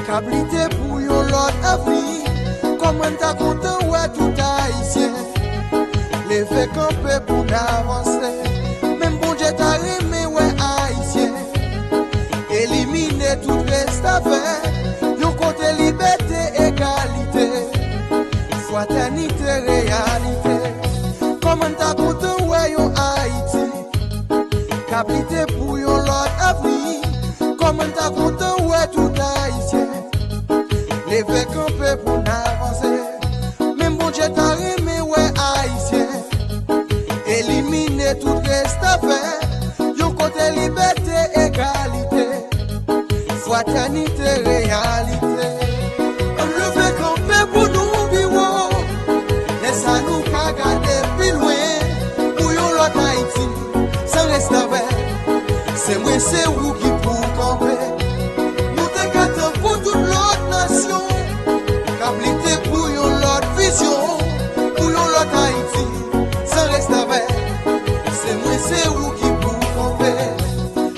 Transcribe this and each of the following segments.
Cablité pour yon l'autre avenir. Comment t'as content, ouais, tout haïtien. Les faits camper pour n'avancer. Même bon Dieu t'a aimé, ouais, haïtien. Éliminer tout reste à faire. Yon côté liberté, égalité. Fraternité, réalité. Comment t'as content, ouais, yon Haïti. Cablité pour yon l'autre avenir. Comment t'as content, ouais, tout haïtien. Les faits camper pour n'avancer. Même bon Dieu t'a aimé, ouais, haïtien. Éliminer tout reste à faire. Yon côté liberté, égalité. Fraternité, réalité. On le fait camper pour nous vivre. Laisse à nous qu'à garder plus loin. Pour yon l'autre Haïti, sans rester avec. C'est moi, c'est vous qui pour camper. Nous t'écartons pour toute l'autre nation. Cablité pour yon l'autre vision. Pour yon l'autre Haïti, sans rester avec. C'est moi, c'est vous qui pour camper.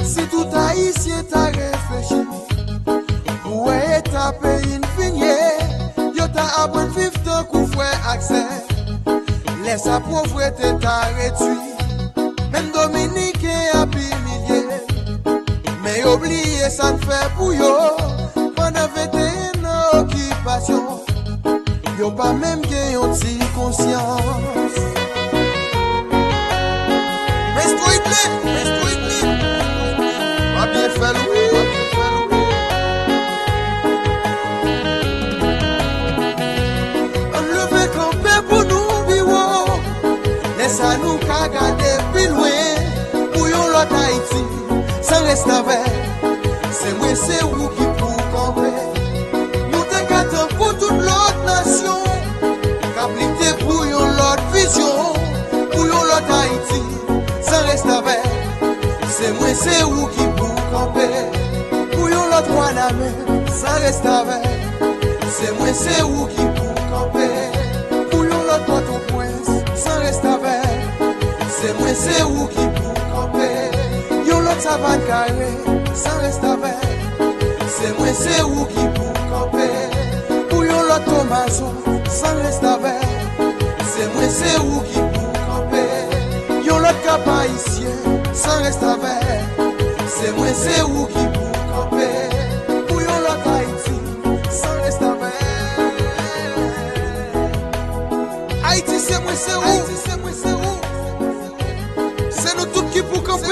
Si tout Haïtien t'a réfléchi. Ouais, ta pays infini. Yo ta appris vivre tant qu'on fait accès. Laisse la pauvreté t'a réduit. Même Dominique a milliers. Mais oubliez ça ne fait pour yo. Pendant 21 ans occupation. Yo pas même gagné une petite conscience. Reste-toi pas bien fait louer. Ça nous qu'a garder plus loin. Pour yon l'autre Haïti, sans rester avec. C'est moi, c'est vous qui pour camper. Nous t'écartons pour toute l'autre nation. Cablité pour yon l'autre vision. Pour yon l'autre Haïti, sans rester avec. C'est moi, c'est vous qui pour camper. Pour yon l'autre Waname, sans rester avec. C'est moi, c'est vous qui pour camper. Pour yon l'autre Port-au-Prince, sans rester avec. C'est moi, c'est où qui pour camper. Yon l'autre savane carré, sans rester avec. C'est moi, c'est où qui pour camper. Pour yon l'autre Tomaso, sans rester avec. C'est moi, c'est où qui pour camper. Yon l'autre cap haïtien, sans rester avec. C'est moi, c'est où qui pour camper. Pour yon l'autre Haïti, sans rester avec. Haïti, c'est moi, c'est où. C'est nous tous qui pour camper,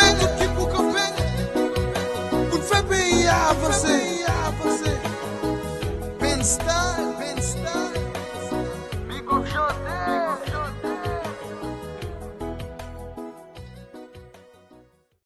pour faire pays avancer. Ben Star.